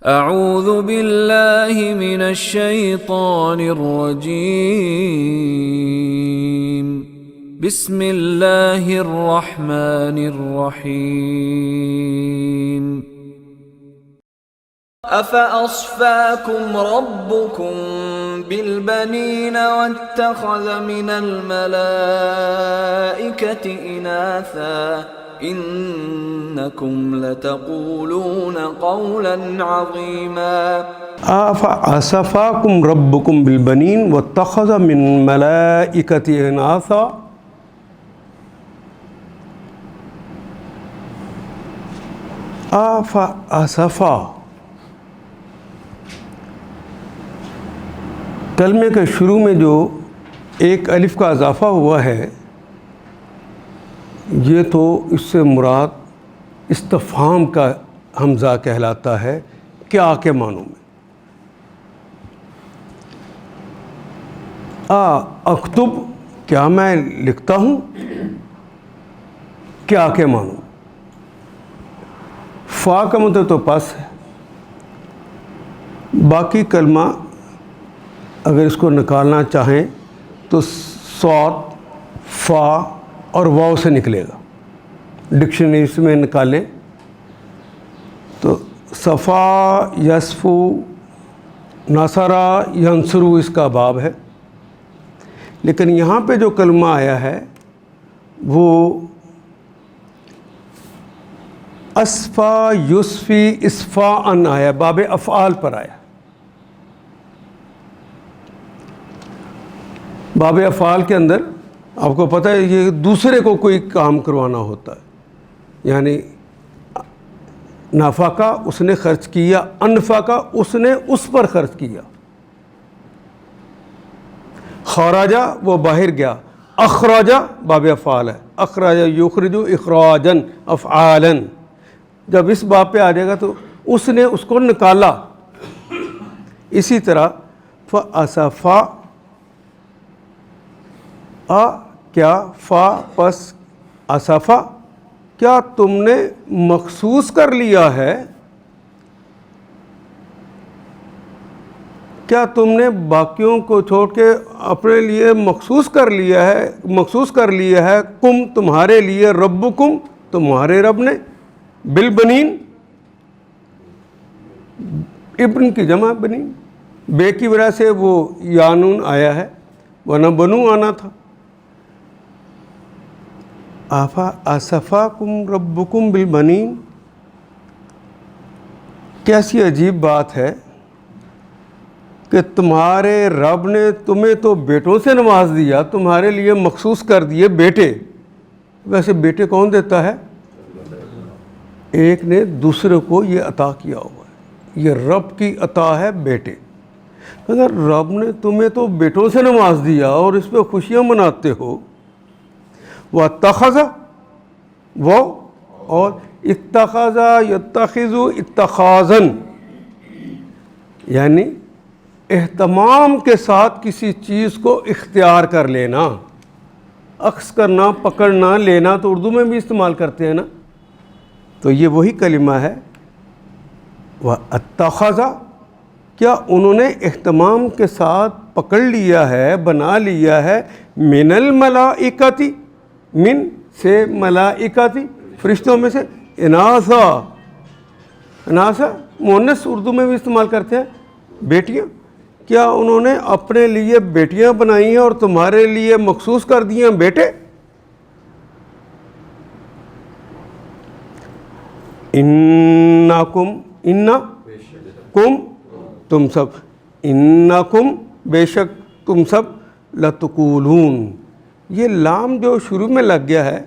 اعوذ باللہ من الشیطان الرجیم بسم اللہ الرحمن الرحیم افاصفاکم ربکم بالبنین واتخذ من الملائکة اناثا انکم لتقولون قولا عظیما افاصفاکم ربکم بالبنین واتخذ من الملائکة اناثا افاصفا کلمے کے شروع میں جو ایک الف کا اضافہ ہوا ہے یہ تو اس سے مراد استفہام کا حمزہ کہلاتا ہے کیا کے معنوں میں. اکتب کیا میں لکھتا ہوں کیا کے معنوں میں. فا کا مطلب تو پس ہے. باقی کلمہ اگر اس کو نکالنا چاہیں تو صاد فا اور واو سے نکلے گا. ڈکشنریز میں نکالیں تو صفا یصفو نصرا ینصرو اس کا باب ہے. لیکن یہاں پہ جو کلمہ آیا ہے وہ اسفا یصفی اسفا ان آیا, باب افعال پر آیا. باب افعال کے اندر آپ کو پتہ ہے یہ دوسرے کو کوئی کام کروانا ہوتا ہے. یعنی نفقہ اس نے خرچ کیا, انفقہ اس نے اس پر خرچ کیا. خراجہ وہ باہر گیا. اخراجہ باب افعال ہے. اخراجہ یخرج اخراجا افعالا. جب اس باب پہ آ جائے گا تو اس نے اس کو نکالا. اسی طرح فاصفا کیا فا پس اصفا کیا تم نے مخصوص کر لیا ہے, کیا تم نے باقیوں کو چھوڑ کے اپنے لیے مخصوص کر لیا ہے کم تمہارے لیے ربکم تمہارے رب نے بالبنین ابن کی جمع بنین بے کی وجہ سے وہ یانون آیا ہے ورنہ بنو آنا تھا. اصفاکم ربکم بالبنین کیسی عجیب بات ہے کہ تمہارے رب نے تمہیں تو بیٹوں سے نواز دیا, تمہارے لیے مخصوص کر دیے بیٹے. ویسے بیٹے کون دیتا ہے؟ ایک نے دوسرے کو یہ عطا کیا ہوا ہے. یہ رب کی عطا ہے بیٹے. اگر رب نے تمہیں تو بیٹوں سے نواز دیا اور اس پہ خوشیاں مناتے ہو. واتخذ وہ اور اتخذ یتخذ اتخاذن یعنی اہتمام کے ساتھ کسی چیز کو اختیار کر لینا. اخذ کرنا, پکڑنا, لینا تو اردو میں بھی استعمال کرتے ہیں نا. تو یہ وہی کلمہ ہے. واتخذ کیا انہوں نے اہتمام کے ساتھ پکڑ لیا ہے, بنا لیا ہے من الملائکتی من سے ملائکتی فرشتوں میں سے اناثا. اناثا مؤنث اردو میں بھی استعمال کرتے ہیں بیٹیاں. کیا انہوں نے اپنے لیے بیٹیاں بنائی ہیں اور تمہارے لیے مخصوص کر دی ہیں بیٹے؟ انکم تم سب, انکم بے شک تم سب لتقولون. یہ لام جو شروع میں لگ گیا ہے,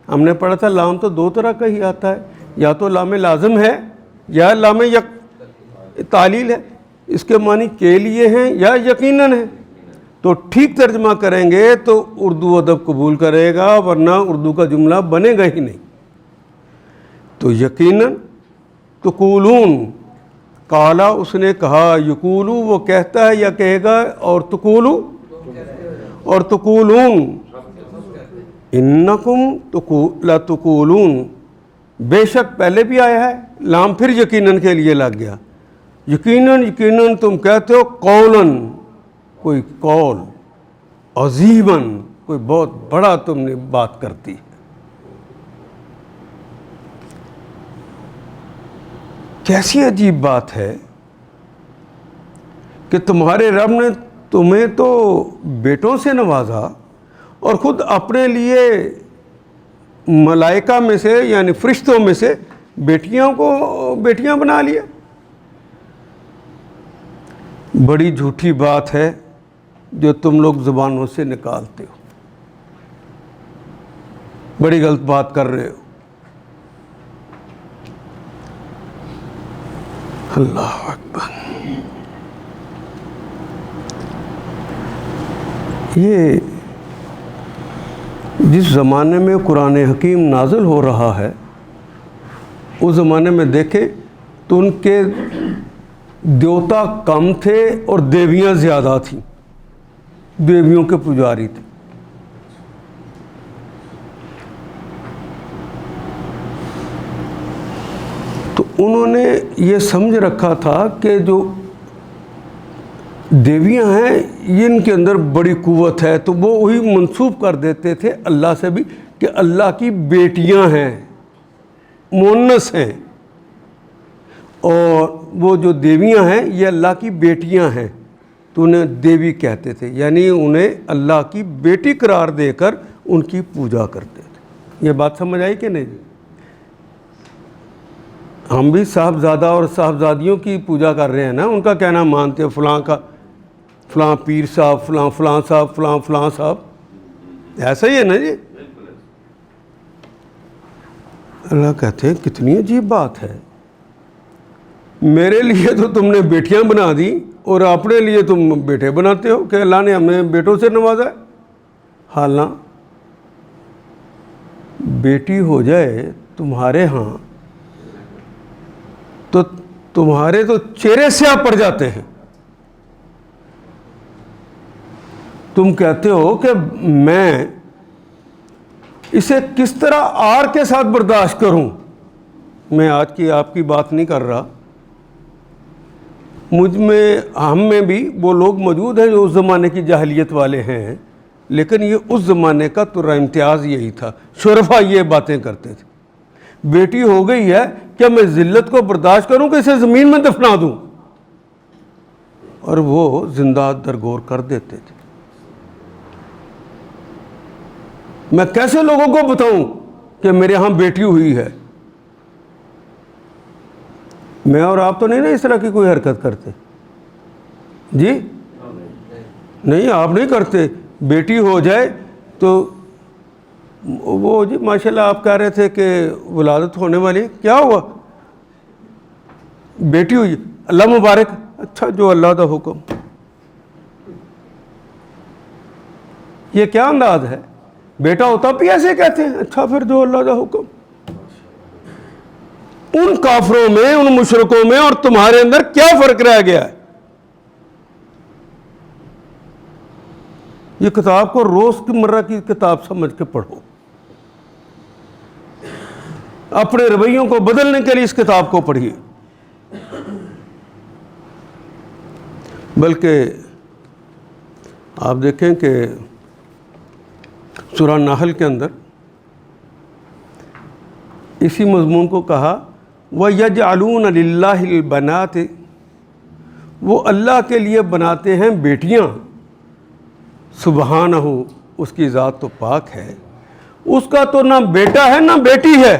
ہم نے پڑھا تھا لام تو دو طرح کا ہی آتا ہے, یا تو لام لازم ہے یا لام تعلیل ہے. اس کے معنی کے لیے ہیں یا یقیناً ہیں. تو ٹھیک ترجمہ کریں گے تو اردو ادب قبول کرے گا, ورنہ اردو کا جملہ بنے گا ہی نہیں. تو یقیناً تقولون کالا اس نے کہا, یقولو وہ کہتا ہے یا کہے گا, اور تقولو اور تقولون انکم لتقولون بے شک پہلے بھی آیا ہے, لام پھر یقیناً کے لیے لگ گیا. یقیناً یقیناً تم کہتے ہو قولاً، کوئی قول، عظیماً، کوئی بہت بڑا تم نے بات کرتی ہے۔ کیسی عجیب بات ہے کہ تمہارے رب نے تمہیں تو بیٹوں سے نوازا اور خود اپنے لیے ملائکہ میں سے یعنی فرشتوں میں سے بیٹیاں بنا لیا۔ بڑی جھوٹی بات ہے جو تم لوگ زبانوں سے نکالتے ہو، بڑی غلط بات کر رہے ہو۔ اللہ اکبر۔ یہ جس زمانے میں قرآن حکیم نازل ہو رہا ہے اس زمانے میں دیکھیں تو ان کے دیوتا کم تھے اور دیویاں زیادہ تھیں، دیویوں کے پجاری تھے۔ تو انہوں نے یہ سمجھ رکھا تھا کہ جو دیویاں ہیں یہ ان کے اندر بڑی قوت ہے، تو وہ وہی منسوب کر دیتے تھے اللہ سے بھی کہ اللہ کی بیٹیاں ہیں، مؤنث ہیں، اور وہ جو دیویاں ہیں یہ اللہ کی بیٹیاں ہیں، تو انہیں دیوی کہتے تھے، یعنی انہیں اللہ کی بیٹی قرار دے کر ان کی پوجا کرتے تھے۔ یہ بات سمجھ آئی کہ نہیں؟ ہم بھی صاحبزادہ اور صاحبزادیوں کی پوجا کر رہے ہیں نا، ان کا کہنا مانتے ہیں، فلاں پیر صاحب، فلاں صاحب، فلاں صاحب، ایسا ہی ہے نا جی۔ اللہ کہتے ہیں کتنی عجیب بات ہے، میرے لیے تو تم نے بیٹیاں بنا دی اور اپنے لیے تم بیٹے بناتے ہو کہ اللہ نے ہمیں بیٹوں سے نوازا ہے۔ حالانکہ بیٹی ہو جائے تمہارے ہاں تو تمہارے تو چہرے سیاہ پڑ جاتے ہیں۔ تم کہتے ہو کہ میں اسے کس طرح آر کے ساتھ برداشت کروں۔ میں آج کی آپ کی بات نہیں کر رہا، ہم میں بھی وہ لوگ موجود ہیں جو اس زمانے کی جاہلیت والے ہیں، لیکن یہ اس زمانے کا تو امتیاز یہی تھا، شرفا یہ باتیں کرتے تھے۔ بیٹی ہو گئی ہے کیا میں ذلت کو برداشت کروں کہ اسے زمین میں دفنا دوں؟ اور وہ زندہ درگور کر دیتے تھے۔ میں کیسے لوگوں کو بتاؤں کہ میرے ہاں بیٹی ہوئی ہے؟ میں اور آپ تو نہیں نا اس طرح کی کوئی حرکت کرتے جی؟ نہیں، آپ نہیں کرتے۔ بیٹی ہو جائے تو وہ جی ماشاءاللہ آپ کہہ رہے تھے کہ ولادت ہونے والی، کیا ہوا؟ بیٹی ہوئی، اللہ مبارک، اچھا جو اللہ کا حکم۔ یہ کیا انداز ہے؟ بیٹا ہوتا بھی ایسے کہتے ہیں، اچھا پھر جو اللہ کا حکم۔ ان کافروں میں، ان مشرکوں میں اور تمہارے اندر کیا فرق رہ گیا ہے؟ یہ کتاب کو روز کی مرہ کی کتاب سمجھ کے پڑھو، اپنے رویوں کو بدلنے کے لیے اس کتاب کو پڑھیے۔ بلکہ آپ دیکھیں کہ سورہ نحل کے اندر اسی مضمون کو کہا وَيَجْعَلُونَ لِلَّهِ الْبَنَاتِ، وہ اللہ کے لیے بناتے ہیں بیٹیاں۔ سبحانہ، اس کی ذات تو پاک ہے، اس کا تو نہ بیٹا ہے نہ بیٹی ہے۔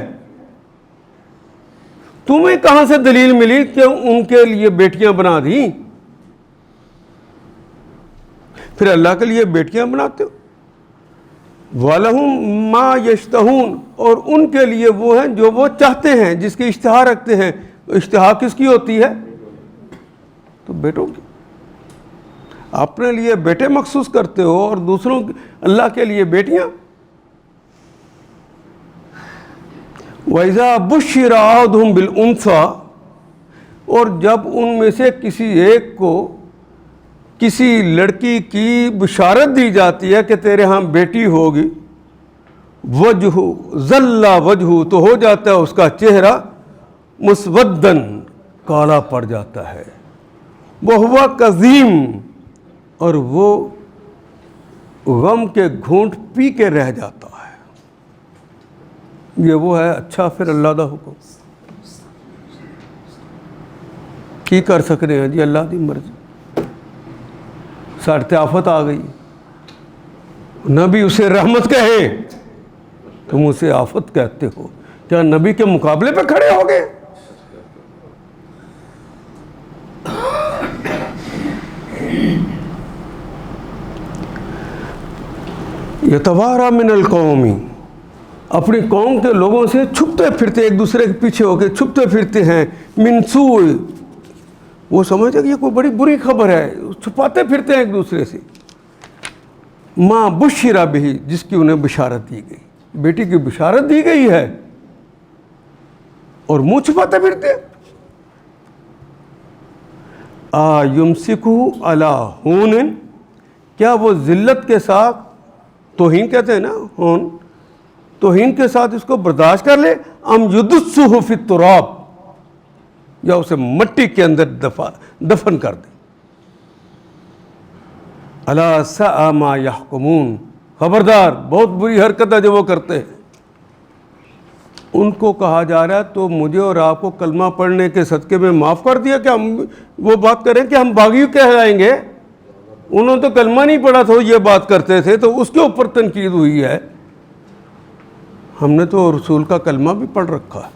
تمہیں کہاں سے دلیل ملی کہ ان کے لیے بیٹیاں بنا دیں؟ پھر اللہ کے لیے بیٹیاں بناتے ہو۔ وَلَهُم مَا يَشْتَهُونَ، اور ان کے لیے وہ ہیں جو وہ چاہتے ہیں، جس کی اشتہا رکھتے ہیں۔ اشتہا کس کی ہوتی ہے؟ تو بیٹوں کی۔ اپنے لیے بیٹے مخصوص کرتے ہو اور دوسروں اللہ کے لیے بیٹیاں۔ وَإِذَا بُشِّرَ أَحَدُهُم بِالْأُنثَىٰ، اور جب ان میں سے کسی ایک کو کسی لڑکی کی بشارت دی جاتی ہے کہ تیرے ہاں بیٹی ہوگی، ظل وجہ، تو ہو جاتا ہے اس کا چہرہ مسودن، کالا پڑ جاتا ہے. وہو کظیم، اور وہ غم کے گھونٹ پی کے رہ جاتا ہے. یہ وہ ہے اچھا پھر اللہ دا حکم. کی کر سکتے ہیں جی، اللہ دی مرضی. ساڑھتے آفت آ گئی، نبی اسے رحمت کہے، تم اسے آفت کہتے ہو. کیا نبی کے مقابلے پہ کھڑے ہو گئے؟ یتوارا من القومی، اپنی قوم کے لوگوں سے چھپتے پھرتے، ایک دوسرے کے پیچھے ہو کے چھپتے پھرتے ہیں. من سوء، وہ سمجھتے کہ یہ کوئی بڑی بری خبر ہے، چھپاتے پھرتے ہیں ایک دوسرے سے. ما بشر بہ، جس کی انہیں بشارت دی گئی، بیٹی کی بشارت دی گئی ہے اور منہ چھپاتے پھرتے. یمسکہ علی ہون، کیا وہ ذلت کے ساتھ، توہین کہتے ہیں نا ہون، توہین کے ساتھ اس کو برداشت کر لے. ام یدسہ فی التراب، یا اسے مٹی کے اندر دفن کر دے. الا ساء ما یحکمون، خبردار بہت بری حرکت ہے جو وہ کرتے ہیں. ان کو کہا جا رہا ہے تو مجھے اور آپ کو کلمہ پڑھنے کے صدقے میں معاف کر دیا کہ ہم وہ بات کریں کہ ہم باغی کہلائیں گے. انہوں نے تو کلمہ نہیں پڑھا تھا، یہ بات کرتے تھے، تو اس کے اوپر تنقید ہوئی ہے. ہم نے تو رسول کا کلمہ بھی پڑھ رکھا ہے.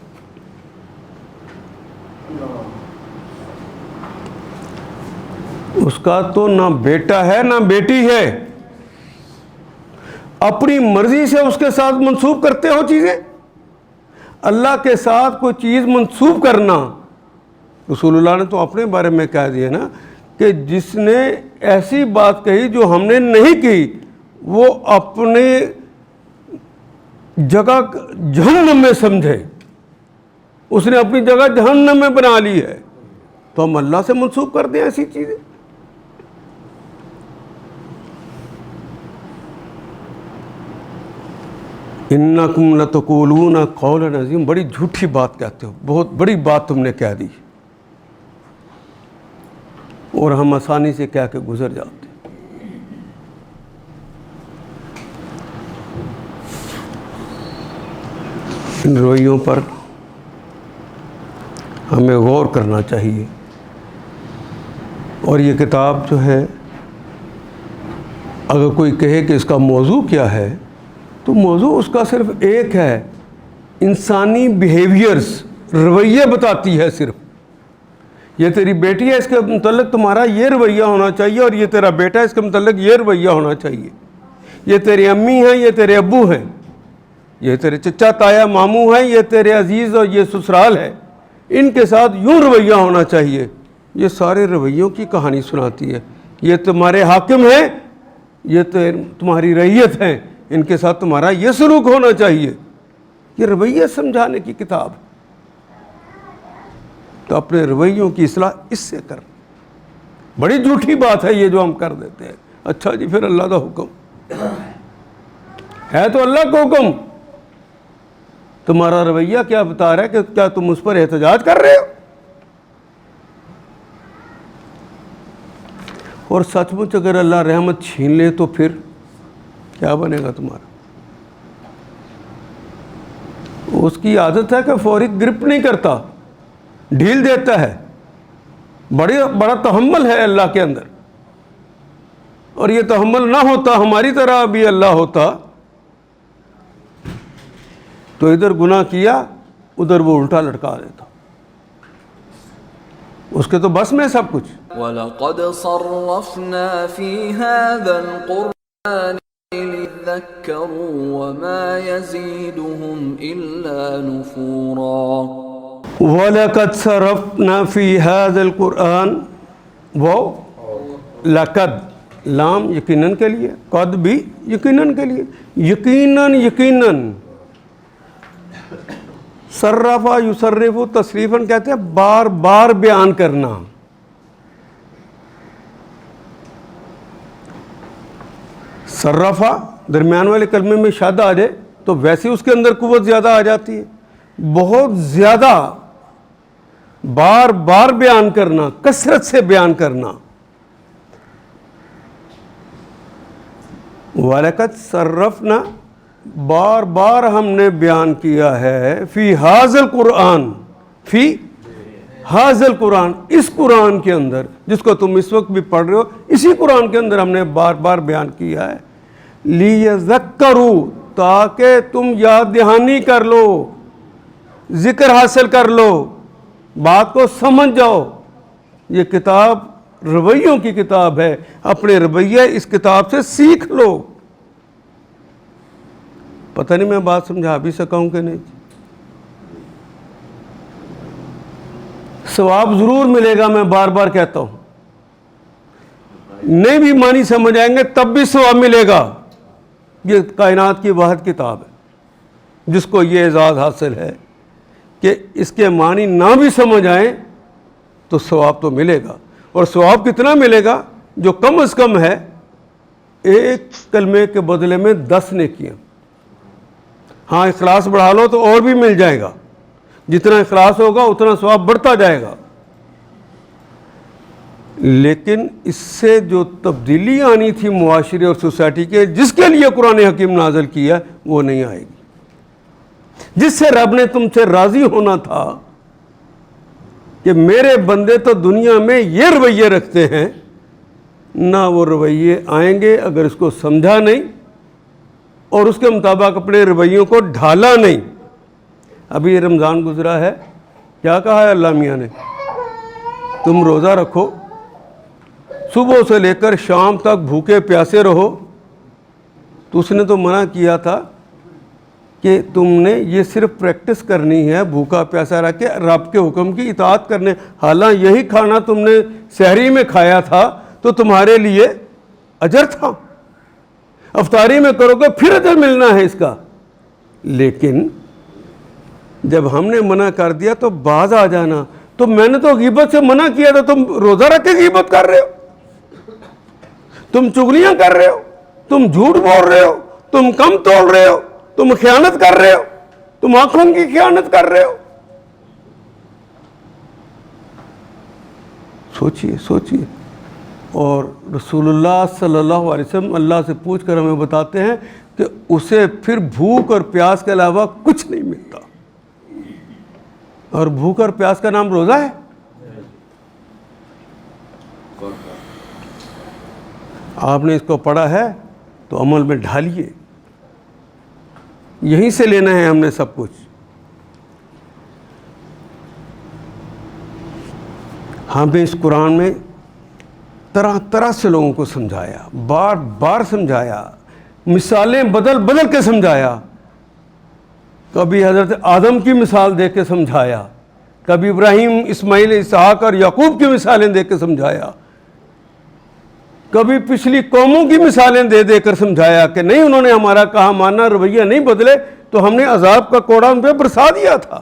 اس کا تو نہ بیٹا ہے نہ بیٹی ہے. اپنی مرضی سے اس کے ساتھ منسوب کرتے ہو چیزیں. اللہ کے ساتھ کوئی چیز منسوب کرنا، رسول اللہ نے تو اپنے بارے میں کہہ دیا نا کہ جس نے ایسی بات کہی جو ہم نے نہیں کی، وہ اپنے جگہ جہنم میں سمجھے. اس نے اپنی جگہ جہنم میں بنا لی ہے. تو ہم اللہ سے منسوب کر دیں ایسی چیزیں. انکم لتقولون قولا عظیم، بڑی جھوٹی بات کہتے ہو، بہت بڑی بات تم نے کہہ دی، اور ہم آسانی سے کہہ کے گزر جاتے. ان رویوں پر ہمیں غور کرنا چاہیے. اور یہ کتاب جو ہے، اگر کوئی کہے کہ اس کا موضوع کیا ہے، تو موضوع اس کا صرف ایک ہے، انسانی بیہیویئرز، رویے بتاتی ہے صرف. یہ تیری بیٹی ہے، اس کے متعلق تمہارا یہ رویہ ہونا چاہیے، اور یہ تیرا بیٹا ہے، اس کے متعلق یہ رویہ ہونا چاہیے. یہ تیری امی ہیں، یہ تیرے ابو ہیں، یہ تیرے چچا تایا ماموں ہیں، یہ تیرے عزیز اور یہ سسرال ہے، ان کے ساتھ یوں رویہ ہونا چاہیے. یہ سارے رویوں کی کہانی سناتی ہے. یہ تمہارے حاکم ہیں، یہ تمہاری رعیت ہیں، ان کے ساتھ تمہارا یہ سلوک ہونا چاہیے. یہ رویہ سمجھانے کی کتاب. تو اپنے رویوں کی اصلاح اس سے کر. بڑی جھوٹی بات ہے یہ جو ہم کر دیتے ہیں. اچھا جی، پھر اللہ کا حکم ہے تو اللہ کا حکم، تمہارا رویہ کیا بتا رہا ہے کہ کیا تم اس پر احتجاج کر رہے ہو؟ اور سچ مچ اگر اللہ رحمت چھین لے تو پھر کیا بنے گا تمہارا؟ اس کی عادت ہے کہ فوری گرپ نہیں کرتا، ڈھیل دیتا ہے. بڑا تحمل ہے اللہ کے اندر. اور یہ تحمل نہ ہوتا، ہماری طرح بھی اللہ ہوتا، تو ادھر گناہ کیا، ادھر وہ الٹا لٹکا دیتا. اس کے تو بس میں سب کچھ. وَلَقَدْ صَرَّفْنَا فِي هَذَا الْقُرْآنِ لِلذَّكَّرُوا وَمَا يَزِيدُهُمْ إِلَّا نُفُورًا. وَلَقَدْ صَرَّفْنَا فِي هَذَا الْقُرْآنِ، وہ لقد، لام یقیناً کے لیے، قد بھی یقیناً کے لیے، یقیناً. صرفا یصرف تصریفاً کہتے ہیں بار بار بیان کرنا. صرفا درمیان والے کلمے میں شد آ جائے تو ویسے اس کے اندر قوت زیادہ آ جاتی ہے. بہت زیادہ بار بار بیان کرنا، کثرت سے بیان کرنا. وَلَقَدْ صَرَّفْنَا، بار بار ہم نے بیان کیا ہے، فی ھذا القرآن، فی ھذا القرآن، اس قرآن کے اندر جس کو تم اس وقت بھی پڑھ رہے ہو، اسی قرآن کے اندر ہم نے بار بار بیان کیا ہے. لِيَذَّكَّرُوا، تاکہ تم یاد دہانی کر لو، ذکر حاصل کر لو، بات کو سمجھ جاؤ. یہ کتاب رویوں کی کتاب ہے، اپنے رویے اس کتاب سے سیکھ لو. پتہ نہیں میں بات سمجھا بھی سکا ہوں کہ نہیں. ثواب ضرور ملے گا، میں بار بار کہتا ہوں. نہیں بھی معنی سمجھ آئیں گے تب بھی ثواب ملے گا. یہ کائنات کی واحد کتاب ہے جس کو یہ اعزاز حاصل ہے کہ اس کے معنی نہ بھی سمجھ آئیں تو ثواب تو ملے گا. اور ثواب کتنا ملے گا؟ جو کم از کم ہے ایک کلمے کے بدلے میں 10 نیکیاں. ہاں اخلاص بڑھا لو تو اور بھی مل جائے گا. جتنا اخلاص ہوگا اتنا ثواب بڑھتا جائے گا. لیکن اس سے جو تبدیلی آنی تھی معاشرے اور سوسائٹی کے، جس کے لیے قرآن حکیم نازل کیا، وہ نہیں آئے گی. جس سے رب نے تم سے راضی ہونا تھا کہ میرے بندے تو دنیا میں یہ رویے رکھتے ہیں، نہ وہ رویے آئیں گے اگر اس کو سمجھا نہیں اور اس کے مطابق اپنے رویوں کو ڈھالا نہیں. ابھی یہ رمضان گزرا ہے، کیا کہا ہے اللہ میاں نے؟ تم روزہ رکھو، صبح سے لے کر شام تک بھوکے پیاسے رہو. تو اس نے تو منع کیا تھا کہ تم نے یہ صرف پریکٹس کرنی ہے، بھوکا پیاسا رہ کے رب کے حکم کی اطاعت کرنے. حالانکہ یہی کھانا تم نے سحری میں کھایا تھا تو تمہارے لیے اجر تھا. افطاری میں کرو گے پھر اجر ملنا ہے اس کا. لیکن جب ہم نے منع کر دیا تو باز آ جانا. تو میں نے تو غیبت سے منع کیا تھا، تم روزہ رکھ کے غیبت کر رہے ہو، تم چغلیاں کر رہے ہو، تم جھوٹ بول رہے ہو، تم کم توڑ رہے ہو، تم خیانت کر رہے ہو، تم آنکھوں کی خیانت کر رہے ہو. سوچئے سوچئے. اور رسول اللہ صلی اللہ علیہ وسلم اللہ سے پوچھ کر ہمیں بتاتے ہیں کہ اسے پھر بھوک اور پیاس کے علاوہ کچھ نہیں ملتا. اور بھوک اور پیاس کا نام روزہ ہے. آپ نے اس کو پڑھا ہے تو عمل میں ڈھالیے. یہیں سے لینا ہے ہم نے سب کچھ. ہمیں اس قرآن میں طرح طرح سے لوگوں کو سمجھایا، بار بار سمجھایا، مثالیں بدل بدل کے سمجھایا. کبھی حضرت آدم کی مثال دے کے سمجھایا، کبھی ابراہیم، اسماعیل، اسحاق اور یعقوب کی مثالیں دے کے سمجھایا، کبھی پچھلی قوموں کی مثالیں دے دے کر سمجھایا کہ نہیں انہوں نے ہمارا کہا مانا، رویہ نہیں بدلے تو ہم نے عذاب کا کوڑا ان پہ برسا دیا تھا.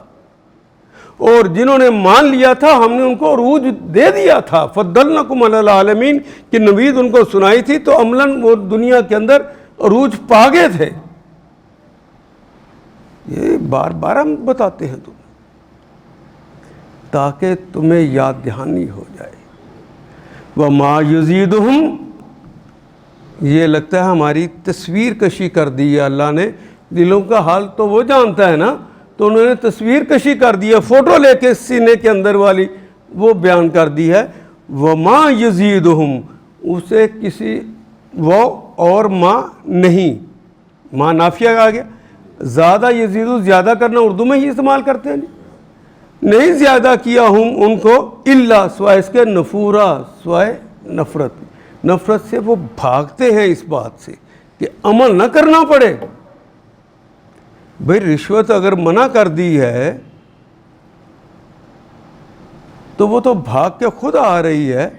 اور جنہوں نے مان لیا تھا ہم نے ان کو عروج دے دیا تھا. فضلناکم علی العالمین کی نوید ان کو سنائی تھی تو عملاً وہ دنیا کے اندر عروج پا گئے تھے. یہ بار بار ہم بتاتے ہیں تمہیں تاکہ تمہیں یاد دہانی ہو جائے. وَمَا يُزِيدُهُمْ، یہ لگتا ہے ہماری تصویر کشی کر دی ہے اللہ نے. دلوں کا حال تو وہ جانتا ہے نا، تو انہوں نے تصویر کشی کر دی ہے، فوٹو لے کے سینے کے اندر والی وہ بیان کر دی ہے. وَمَا يُزِيدُهُمْ، اسے کسی وہ اور ماں نہیں، ماں نافیہ آ گیا. زیادہ یزید، زیادہ کرنا اردو میں ہی استعمال کرتے ہیں. نہیں زیادہ کیا ہوں ان کو الا، سوائے اس کے نفورا، سوائے نفرت. نفرت سے وہ بھاگتے ہیں اس بات سے کہ عمل نہ کرنا پڑے. بھئی رشوت اگر منع کر دی ہے تو وہ تو بھاگ کے خود آ رہی ہے،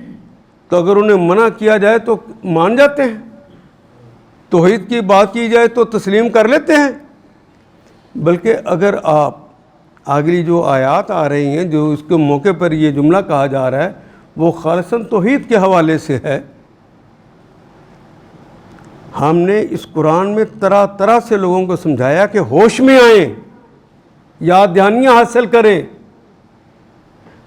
تو اگر انہیں منع کیا جائے تو مان جاتے ہیں. توحید کی بات کی جائے تو تسلیم کر لیتے ہیں. بلکہ اگر آپ اگلی جو آیات آ رہی ہیں جو اس کے موقع پر یہ جملہ کہا جا رہا ہے وہ خالصاً توحید کے حوالے سے ہے. ہم نے اس قرآن میں طرح طرح سے لوگوں کو سمجھایا کہ ہوش میں آئیں، یاد دہانیاں حاصل کریں.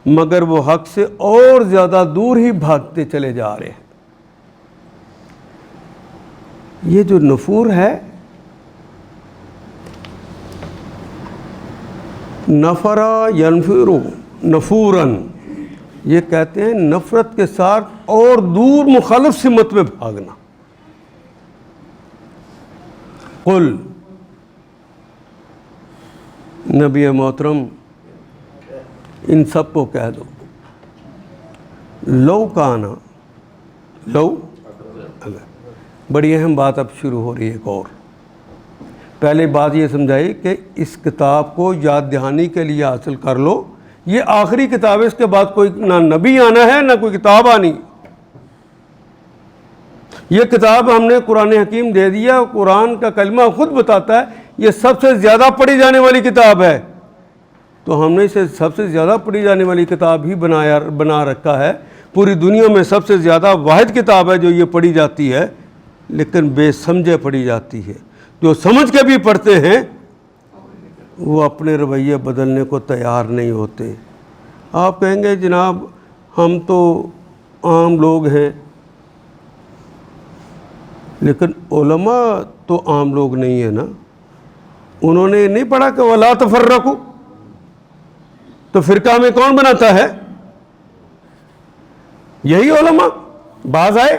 مگر وہ حق سے اور زیادہ دور ہی بھاگتے چلے جا رہے ہیں۔ یہ جو نفور ہے، نفرا ینفرو نفوراً، یہ کہتے ہیں نفرت کے ساتھ اور دور مخالف سمت میں بھاگنا۔ قل، نبی محترم ان سب کو کہہ دو، لو کانا، لو اگر، بڑی اہم بات اب شروع ہو رہی ہے ایک اور۔ پہلے بات یہ سمجھائی کہ اس کتاب کو یاد دہانی کے لیے حاصل کر لو، یہ آخری کتاب ہے، اس کے بعد کوئی نہ نبی آنا ہے نہ کوئی کتاب آنی۔ یہ کتاب ہم نے قرآن حکیم دے دیا، قرآن کا کلمہ خود بتاتا ہے یہ سب سے زیادہ پڑھی جانے والی کتاب ہے، تو ہم نے اسے سب سے زیادہ پڑھی جانے والی کتاب ہی بنا رکھا ہے۔ پوری دنیا میں سب سے زیادہ واحد کتاب ہے جو یہ پڑھی جاتی ہے، لیکن بے سمجھے پڑھی جاتی ہے۔ جو سمجھ کے بھی پڑھتے ہیں وہ اپنے رویے بدلنے کو تیار نہیں ہوتے۔ آپ کہیں گے جناب ہم تو عام لوگ ہیں، لیکن علماء تو عام لوگ نہیں ہیں نا، انہوں نے نہیں پڑھا کہ وَلَا تَفَرَّقُوا، تو فرقہ میں کون بناتا ہے؟ یہی علماء باز آئے۔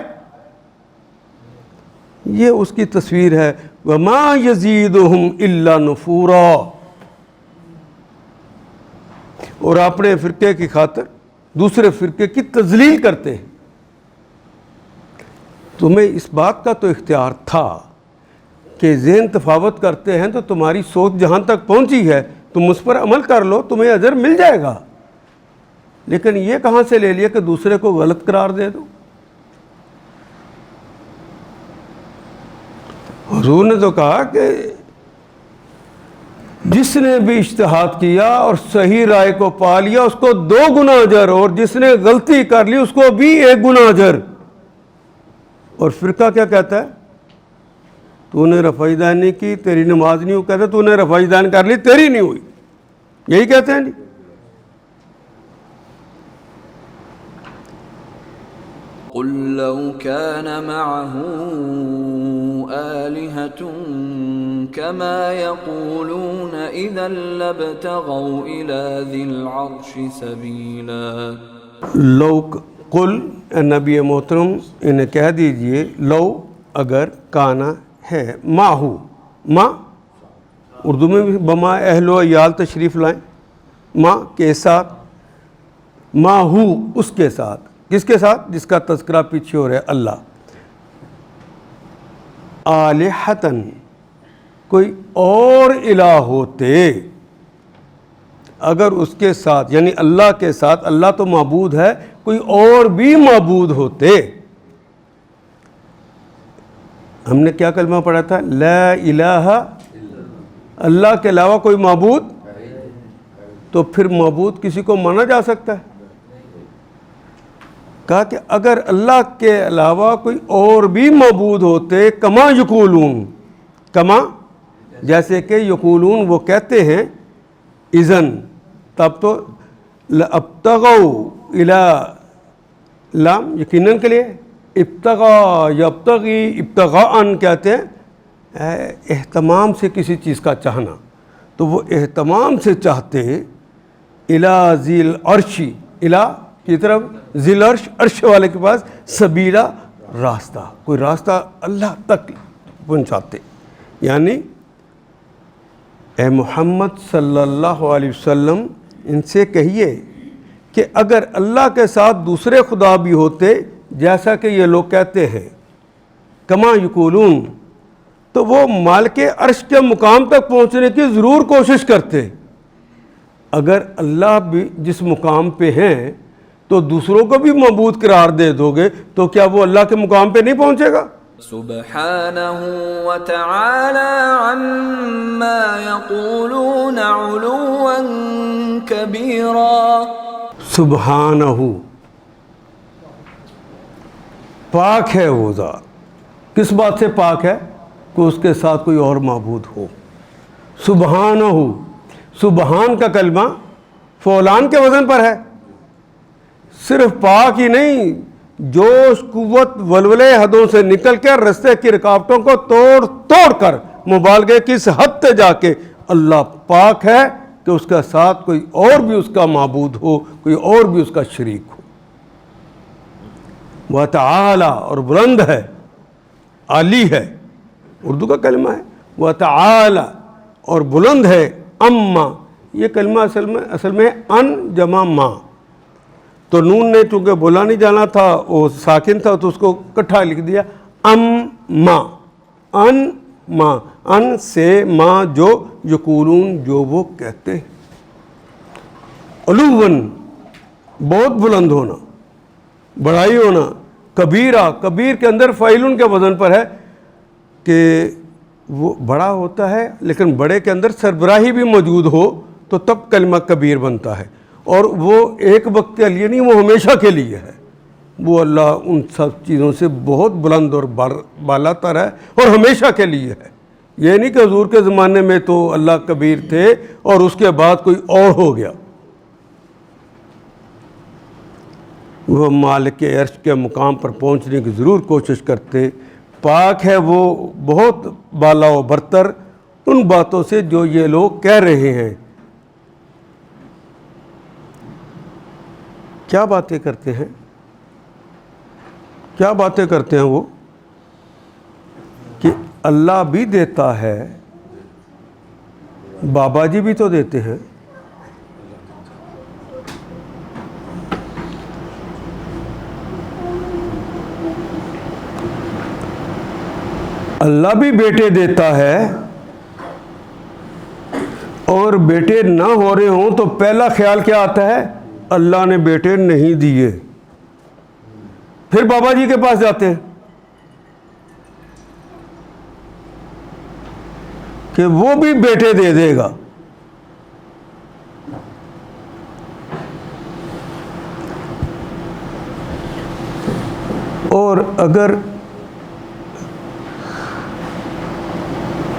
یہ اس کی تصویر ہے، وَمَا يَزِيدُهُمْ إِلَّا نُفُورًا، اور اپنے فرقے کی خاطر دوسرے فرقے کی تذلیل کرتے ہیں۔ تمہیں اس بات کا تو اختیار تھا کہ ذہن تفاوت کرتے ہیں، تو تمہاری سوچ جہاں تک پہنچی ہے تم اس پر عمل کر لو، تمہیں اجر مل جائے گا، لیکن یہ کہاں سے لے لیا کہ دوسرے کو غلط قرار دے دو۔ حضور نے تو کہا کہ جس نے بھی اجتہاد کیا اور صحیح رائے کو پا لیا اس کو 2 گنا اجر، اور جس نے غلطی کر لی اس کو بھی 1 گنا اجر۔ اور فرقہ کیا کہتا ہے؟ تو نے رفع دین نہیں کی تیری نماز نہیں ہوئی، کہتا تو نے رفع دین کر لی تیری نہیں ہوئی، یہی کہتے ہیں جی۔ قل لو كان معه آلهة كما يقولون إذا لابتغوا إلى ذي العرش سبيلا۔ لو، قل، اے نبی محترم انہیں کہہ دیجئے، لو اگر، کانا ہے، ماہو، ماں اردو میں بھی بما اہل و عیال تشریف لائیں، ماں کے ساتھ، ماہو اس کے ساتھ، کس کے ساتھ؟ جس کا تذکرہ پیچھے ہو رہا ہے، اللہ، آلہتن، کوئی اور الہ ہوتے، اگر اس کے ساتھ یعنی اللہ کے ساتھ، اللہ تو معبود ہے، کوئی اور بھی معبود ہوتے۔ ہم نے کیا کلمہ پڑھا تھا؟ لا الہ، اللہ کے علاوہ کوئی معبود، تو پھر معبود کسی کو مانا جا سکتا ہے؟ کہا کہ اگر اللہ کے علاوہ کوئی اور بھی معبود ہوتے، کما یقولون، کما جیسے کہ یقولون وہ کہتے ہیں، اذن تب تو لابتغوا الی، لام یقیناً کے لیے، ابتغا یبتغی ابتغاءً کہتے ہیں اہتمام سے کسی چیز کا چاہنا، تو وہ اہتمام سے چاہتے الی ذی العرش، الی کی طرف، ذی العرش، عرش والے کے پاس، سبیلا راستہ، کوئی راستہ اللہ تک پہنچاتے۔ یعنی اے محمد صلی اللہ علیہ وسلم ان سے کہیے کہ اگر اللہ کے ساتھ دوسرے خدا بھی ہوتے جیسا کہ یہ لوگ کہتے ہیں، کما یقولون، تو وہ مالک عرش کے مقام تک پہنچنے کی ضرور کوشش کرتے۔ اگر اللہ بھی جس مقام پہ ہیں تو دوسروں کو بھی معبود قرار دے دو گے تو کیا وہ اللہ کے مقام پہ نہیں پہنچے گا؟ سبحانہ وتعالی عما یقولون علوا کبیرا۔ سبحانہ، پاک ہے وہ ذات، کس بات سے پاک ہے؟ کہ اس کے ساتھ کوئی اور معبود ہو۔ سبحانہ، سبحان کا کلمہ فعلان کے وزن پر ہے، صرف پاک ہی نہیں، جوش، قوت، ولولے حدوں سے نکل کے رستے کی رکاوٹوں کو توڑ توڑ کر مبالغے کی اس حد تک جا کے اللہ پاک ہے کہ اس کا ساتھ کوئی اور بھی اس کا معبود ہو، کوئی اور بھی اس کا شریک ہو۔ وَتَعَالَى، اور بلند ہے، عالی ہے، اردو کا کلمہ ہے۔ وَتَعَالَى، اور بلند ہے، اما، یہ کلمہ اصل میں ان جمع ما، تو نون نے چونکہ بولا نہیں جانا تھا، وہ ساکن تھا تو اس کو اکٹھا لکھ دیا، اما، ان ما، ان سے ما جو، یقولون جو وہ کہتے ہیں، علوًا بہت بلند ہونا، بڑائی ہونا، کبیرہ، کبیر کے اندر فاعلن کے وزن پر ہے کہ وہ بڑا ہوتا ہے، لیکن بڑے کے اندر سربراہی بھی موجود ہو تو تب کلمہ کبیر بنتا ہے، اور وہ ایک وقت کے لیے نہیں، وہ ہمیشہ کے لیے ہے۔ وہ اللہ ان سب چیزوں سے بہت بلند اور بالا تر ہے اور ہمیشہ کے لیے ہے۔ یہ نہیں کہ حضور کے زمانے میں تو اللہ کبیر تھے اور اس کے بعد کوئی اور ہو گیا۔ وہ مالک عرش کے مقام پر پہنچنے کی ضرور کوشش کرتے، پاک ہے وہ بہت بالا و برتر ان باتوں سے جو یہ لوگ کہہ رہے ہیں۔ کیا باتیں کرتے ہیں؟ کیا باتیں کرتے ہیں وہ؟ کہ اللہ بھی دیتا ہے، بابا جی بھی تو دیتے ہیں، اللہ بھی بیٹے دیتا ہے، اور بیٹے نہ ہو رہے ہوں تو پہلا خیال کیا آتا ہے؟ اللہ نے بیٹے نہیں دیے، پھر بابا جی کے پاس جاتے ہیں کہ وہ بھی بیٹے دے دے گا۔ اور اگر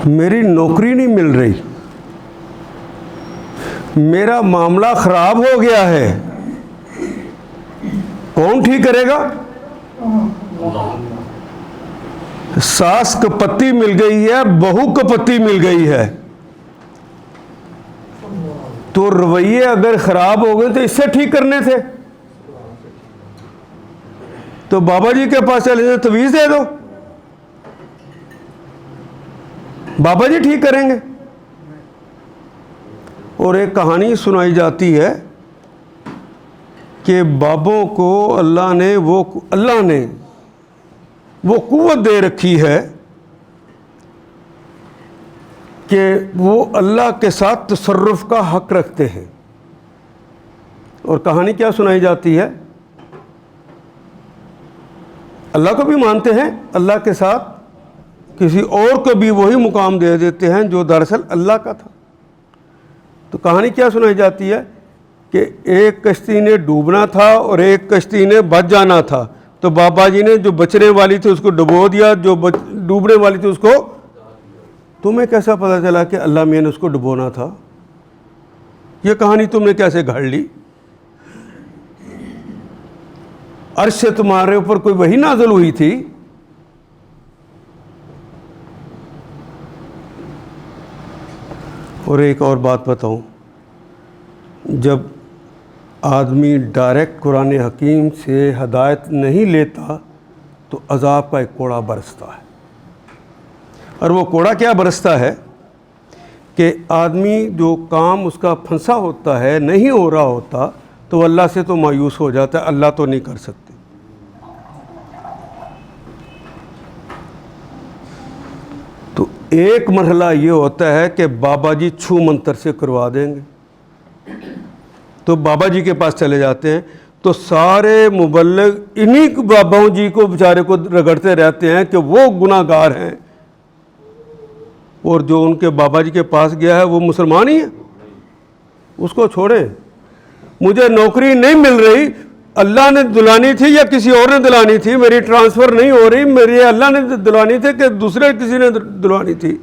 میری نوکری نہیں مل رہی، میرا معاملہ خراب ہو گیا ہے، کون ٹھیک کرے گا؟ ساس کپتی مل گئی ہے، بہو کپتی مل گئی ہے، تو رویے اگر خراب ہو گئے تو اس سے ٹھیک کرنے تھے، تو بابا جی کے پاس چلے جائیں، تویز دے دو، بابا جی ٹھیک کریں گے۔ اور ایک کہانی سنائی جاتی ہے کہ بابوں کو اللہ نے وہ قوت دے رکھی ہے کہ وہ اللہ کے ساتھ تصرف کا حق رکھتے ہیں۔ اور کہانی کیا سنائی جاتی ہے؟ اللہ کو بھی مانتے ہیں، اللہ کے ساتھ کسی اور کو بھی وہی مقام دے دیتے ہیں جو دراصل اللہ کا تھا۔ تو کہانی کیا سنائی جاتی ہے کہ ایک کشتی نے ڈوبنا تھا اور ایک کشتی نے بچ جانا تھا، تو بابا جی نے جو بچنے والی تھی اس کو ڈبو دیا، جو ڈوبنے والی تھی اس کو۔ تمہیں کیسا پتہ چلا کہ اللہ میاں نے اس کو ڈبونا تھا؟ یہ کہانی تم نے کیسے گھڑ لی؟ عرش سے تمہارے اوپر کوئی وحی نازل ہوئی تھی؟ اور ایک اور بات بتاؤں، جب آدمی ڈائریکٹ قرآن حکیم سے ہدایت نہیں لیتا تو عذاب کا ایک کوڑا برستا ہے، اور وہ کوڑا کیا برستا ہے کہ آدمی جو کام اس کا پھنسا ہوتا ہے، نہیں ہو رہا ہوتا، تو اللہ سے تو مایوس ہو جاتا ہے، اللہ تو نہیں کر سکتے۔ تو ایک مرحلہ یہ ہوتا ہے کہ بابا جی چھو منتر سے کروا دیں گے، تو بابا جی کے پاس چلے جاتے ہیں، تو سارے مبلغ انہی باباؤں جی کو بیچارے کو رگڑتے رہتے ہیں کہ وہ گناہ گار ہیں، اور جو ان کے بابا جی کے پاس گیا ہے وہ مسلمان ہی ہے، اس کو چھوڑیں۔ مجھے نوکری نہیں مل رہی، اللہ نے دلانی تھی یا کسی اور نے دلانی تھی، میری ٹرانسفر نہیں ہو رہی، میری اللہ نے دلانی تھی کہ دوسرے کسی نے دلوانی تھی،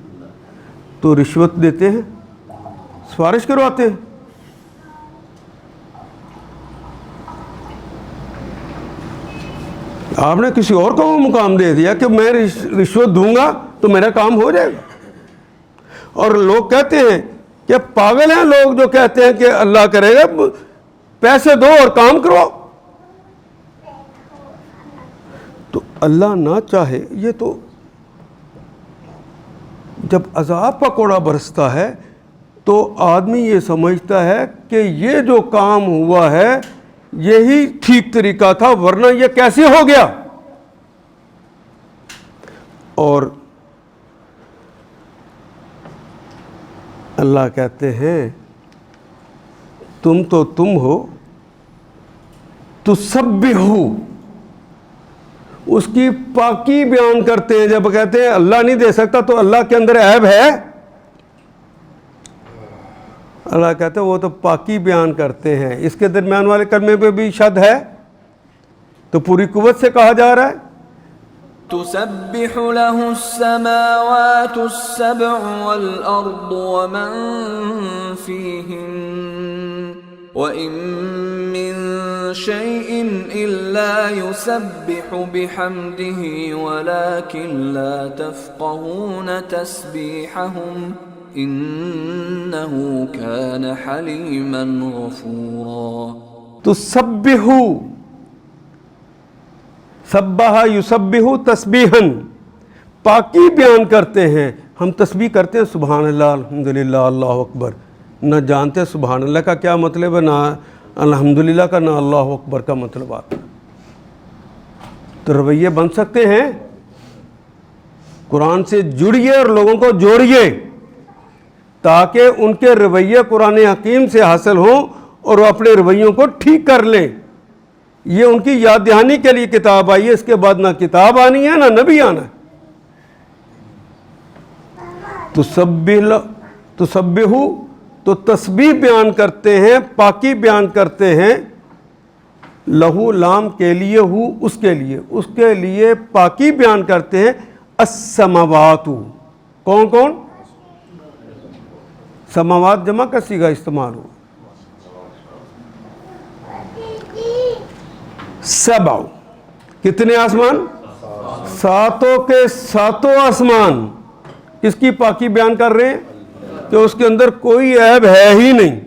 تو رشوت دیتے ہیں، سفارش کرواتے ہیں۔ آپ نے کسی اور کو وہ مقام دے دیا کہ میں رشوت دوں گا تو میرا کام ہو جائے گا. اور لوگ کہتے ہیں کہ پاگل ہیں لوگ جو کہتے ہیں کہ اللہ کرے گا، پیسے دو اور کام کرو. تو اللہ نہ چاہے، یہ تو جب عذاب کا کوڑا برستا ہے تو آدمی یہ سمجھتا ہے کہ یہ جو کام ہوا ہے یہی ٹھیک طریقہ تھا، ورنہ یہ کیسے ہو گیا. اور اللہ کہتے ہیں تم تو تم ہو، تسبحو، اس کی پاکی بیان کرتے ہیں. جب کہتے ہیں اللہ نہیں دے سکتا تو اللہ کے اندر عیب ہے، اللہ کہتے ہیں وہ تو پاکی بیان کرتے ہیں. اس کے درمیان والے کلمے پہ بھی شد ہے، تو پوری قوت سے کہا جا رہا ہے تسبح له السماوات السبع والأرض ومن فيهن وإن من شيء إلا يسبح بحمده ولكن لا تفقهون تسبيحهم إنه كان حليما غفورا. تسبحو، سبح یسبح تسبیحاً، پاکی بیان کرتے ہیں. ہم تسبیح کرتے ہیں سبحان اللہ، الحمدللہ، اللہ اکبر، نہ جانتے سبحان اللہ کا کیا مطلب ہے، نہ الحمدللہ کا، نہ اللہ اکبر کا مطلب آتا. تو رویے بن سکتے ہیں. قرآن سے جڑیے اور لوگوں کو جوڑیے تاکہ ان کے رویے قرآن حکیم سے حاصل ہوں اور وہ اپنے رویوں کو ٹھیک کر لیں. یہ ان کی یاد دہانی کے لیے کتاب آئی ہے، اس کے بعد نہ کتاب آنی ہے نہ نبی آنا ہے. تسبحو تو تسبیح بیان کرتے ہیں، پاکی بیان کرتے ہیں. لہو، لام کے لیے، ہو اس کے لیے پاکی بیان کرتے ہیں. السماوات، کون کون؟ سماوات جمع کا صیغہ استعمال ہو. سبع، کتنے آسمان؟ ساتوں کے ساتوں آسمان کس کی پاکی بیان کر رہے ہیں کہ اس کے اندر کوئی عیب ہے ہی نہیں،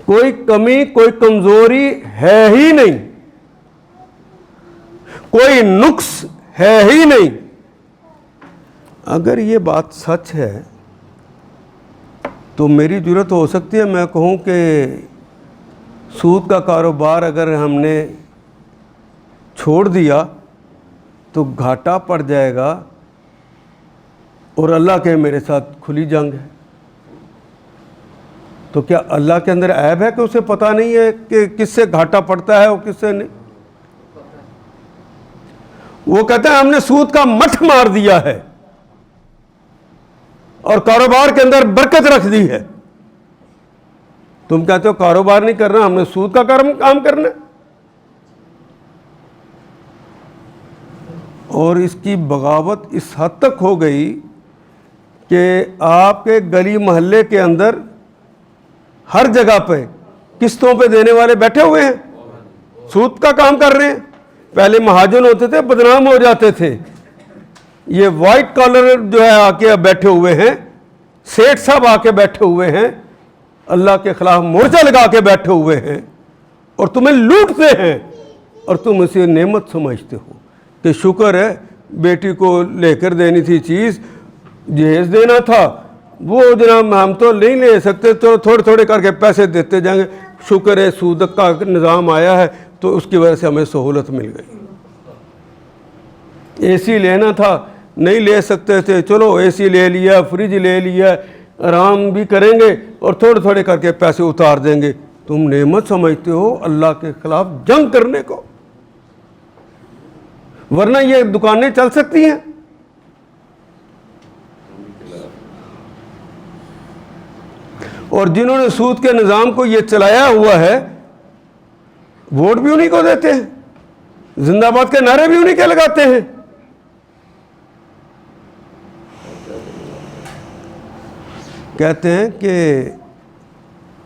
کوئی کمی، کوئی کمزوری ہے ہی نہیں، کوئی نقص ہے ہی نہیں. اگر یہ بات سچ ہے تو میری جرت ہو سکتی ہے میں کہوں کہ سود کا کاروبار اگر ہم نے چھوڑ دیا تو گھاٹا پڑ جائے گا اور اللہ کے میرے ساتھ کھلی جنگ ہے. تو کیا اللہ کے اندر عیب ہے کہ اسے پتہ نہیں ہے کہ کس سے گھاٹا پڑتا ہے اور کس سے نہیں؟ وہ کہتے ہیں ہم نے سود کا مٹھ مار دیا ہے اور کاروبار کے اندر برکت رکھ دی ہے. تم کہتے ہو کاروبار نہیں کرنا، ہم نے سود کا کام کرنا. اور اس کی بغاوت اس حد تک ہو گئی کہ آپ کے گلی محلے کے اندر ہر جگہ پہ قسطوں پہ دینے والے بیٹھے ہوئے ہیں، سود کا کام کر رہے ہیں. پہلے مہاجن ہوتے تھے، بدنام ہو جاتے تھے. یہ وائٹ کالر جو ہے آ کے بیٹھے ہوئے ہیں، سیٹ صاحب آ کے بیٹھے ہوئے ہیں، اللہ کے خلاف مورچہ لگا کے بیٹھے ہوئے ہیں اور تمہیں لوٹتے ہیں اور تم اسے نعمت سمجھتے ہو کہ شکر ہے بیٹی کو لے کر دینی تھی چیز، جہیز دینا تھا، وہ جناب ہم تو نہیں لے سکتے، تو تھوڑے تھوڑے کر کے پیسے دیتے جائیں گے. شکر ہے سود کا نظام آیا ہے تو اس کی وجہ سے ہمیں سہولت مل گئی. اے سی لینا تھا، نہیں لے سکتے تھے، چلو اے سی لے لیا، فریج لے لیا، آرام بھی کریں گے اور تھوڑے تھوڑے کر کے پیسے اتار دیں گے. تم نعمت سمجھتے ہو اللہ کے خلاف جنگ کرنے کو، ورنہ یہ دکانیں چل سکتی ہیں. اور جنہوں نے سود کے نظام کو یہ چلایا ہوا ہے ووٹ بھی انہی کو دیتے ہیں، زندہ باد کے نعرے بھی انہی کے لگاتے ہیں. کہتے ہیں کہ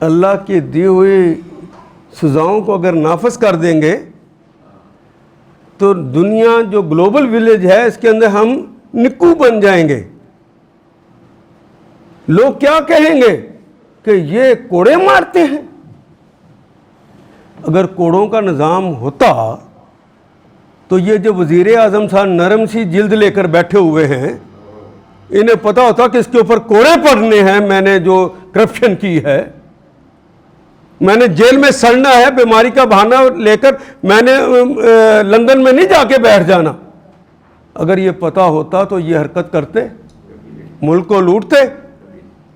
اللہ کی دی ہوئی سزاؤں کو اگر نافذ کر دیں گے تو دنیا جو گلوبل ولیج ہے اس کے اندر ہم نکو بن جائیں گے. لوگ کیا کہیں گے کہ یہ کوڑے مارتے ہیں. اگر کوڑوں کا نظام ہوتا تو یہ جو وزیر اعظم صاحب نرم سی جلد لے کر بیٹھے ہوئے ہیں, انہیں پتا ہوتا کہ اس کے اوپر کوڑے پڑنے ہیں, میں نے جو کرپشن کی ہے, میں نے جیل میں سڑنا ہے, بیماری کا بہانہ لے کر میں نے لندن میں نہیں جا کے بیٹھ جانا. اگر یہ پتا ہوتا تو یہ حرکت کرتے, ملک کو لوٹتے.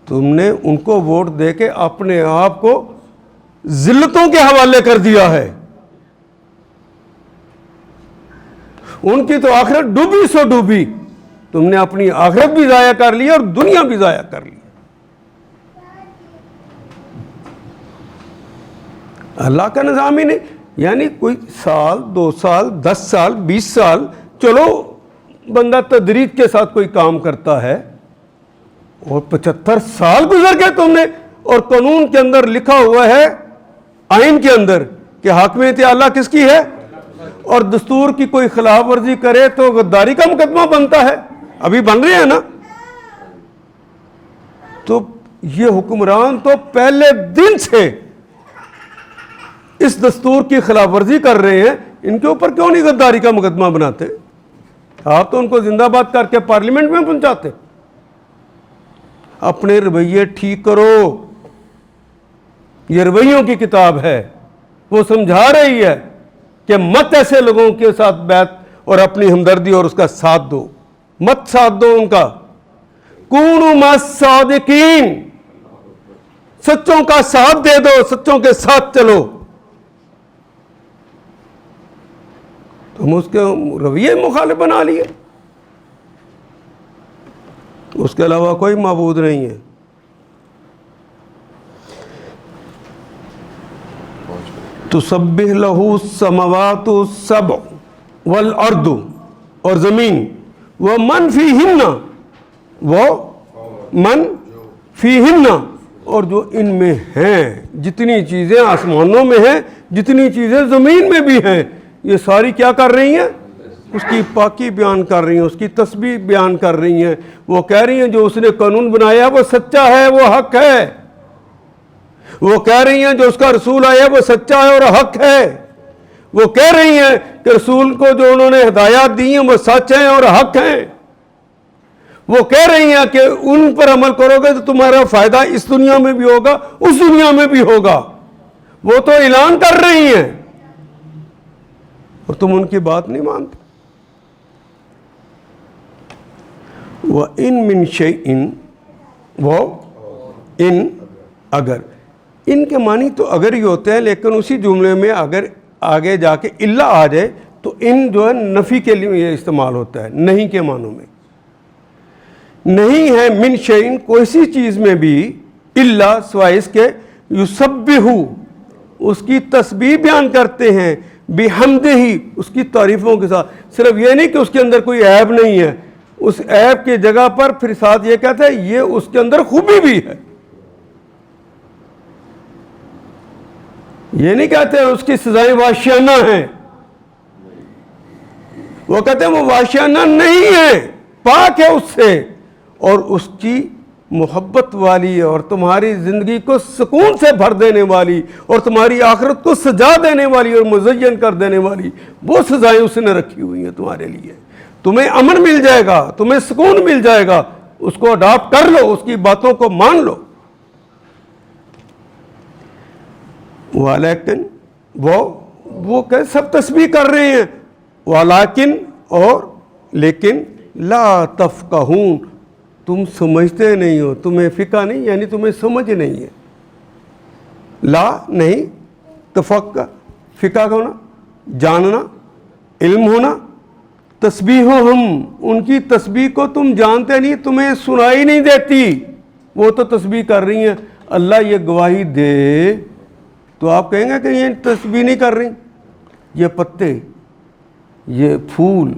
تم نے ان کو ووٹ دے کے اپنے آپ کو ذلتوں کے حوالے کر دیا ہے. ان کی تو آخرت ڈوبی سو ڈوبی, تم نے اپنی آخرت بھی ضائع کر لی اور دنیا بھی ضائع کر لی. اللہ کا نظام ہی نہیں. یعنی کوئی سال 2 سال 10 سال 20 سال چلو بندہ تدریج کے ساتھ کوئی کام کرتا ہے, اور 75 سال گزر گئے تم نے, اور قانون کے اندر لکھا ہوا ہے, آئین کے اندر, کہ حاکمیت اعلیٰ کس کی ہے, اور دستور کی کوئی خلاف ورزی کرے تو غداری کا مقدمہ بنتا ہے. ابھی بن رہے ہیں نا. تو یہ حکمران تو پہلے دن سے اس دستور کی خلاف ورزی کر رہے ہیں, ان کے اوپر کیوں نہیں غداری کا مقدمہ بناتے؟ آپ تو ان کو زندہ باد کر کے پارلیمنٹ میں پہنچاتے. اپنے رویے ٹھیک کرو. یہ رویوں کی کتاب ہے, وہ سمجھا رہی ہے کہ مت ایسے لوگوں کے ساتھ بیعت اور اپنی ہمدردی اور اس کا ساتھ دو, مت ساتھ دو ان کا. کونوا مع الصادقین, سچوں کا ساتھ دے دو, سچوں کے ساتھ چلو. ہم اس کے رویے مخالف بنا لیے. اس کے علاوہ کوئی معبود نہیں ہے. تسبح لہ السماوات السبع والارض, اور زمین, ومن فیہن, وہ من فیہن, اور جو ان میں ہیں, جتنی چیزیں آسمانوں میں ہیں, جتنی چیزیں زمین میں بھی ہیں, یہ ساری کیا کر رہی ہیں؟ اس کی پاکی بیان کر رہی ہیں, اس کی تسبیح بیان کر رہی ہیں. وہ کہہ رہی ہیں جو اس نے قانون بنایا وہ سچا ہے, وہ حق ہے. وہ کہہ رہی ہیں جو اس کا رسول آیا وہ سچا ہے اور حق ہے. وہ کہہ رہی ہیں کہ رسول کو جو انہوں نے ہدایات دی ہیں وہ سچ ہیں اور حق ہیں. وہ کہہ رہی ہیں کہ ان پر عمل کرو گے تو تمہارا فائدہ اس دنیا میں بھی ہوگا, اس دنیا میں بھی ہوگا. وہ تو اعلان کر رہی ہیں اور تم ان کی بات نہیں مانتے. وَإِن مِّن شَيْءٍ, وہ ان, اگر, ان کے معنی تو اگر ہی ہوتے ہیں, لیکن اسی جملے میں اگر آگے جا کے الا آ جائے تو ان جو ہے نفی کے لیے یہ استعمال ہوتا ہے, نہیں کے معنوں میں. نہیں ہے من شیئن, کوئی سی چیز میں بھی, الا سوائے اس کے, یسبح, اس کی تسبیح بیان کرتے ہیں, بحمدہ, اس کی تعریفوں کے ساتھ. صرف یہ نہیں کہ اس کے اندر کوئی عیب نہیں ہے, اس عیب کی جگہ پر پھر ساتھ یہ کہتے ہیں یہ اس کے اندر خوبی بھی ہے. یہ نہیں کہتے اس کی سزائیں وحشیانہ ہیں, وہ کہتے ہیں وہ وحشیانہ نہیں ہے, پاک ہے اس سے, اور اس کی محبت والی اور تمہاری زندگی کو سکون سے بھر دینے والی اور تمہاری آخرت کو سجا دینے والی اور مزین کر دینے والی وہ سزائیں اس نے رکھی ہوئی ہیں تمہارے لیے. تمہیں امن مل جائے گا, تمہیں سکون مل جائے گا, اس کو اڈاپٹ کر لو, اس کی باتوں کو مان لو. ولیکن, وہ کہ سب تسبیح کر رہے ہیں, ولیکن, اور لیکن, لا تفقہون, تم سمجھتے نہیں ہو, تمہیں فقہ نہیں, یعنی تمہیں سمجھ نہیں ہے. لا نہیں, تفقہ, فقہ ہونا, جاننا, علم ہونا. تسبیح ہو, ہم ان کی تسبیح کو تم جانتے نہیں, تمہیں سنائی نہیں دیتی. وہ تو تسبیح کر رہی ہیں, اللہ یہ گواہی دے تو آپ کہیں گے کہ یہ تسبیح نہیں کر رہی. یہ پتے, یہ پھول,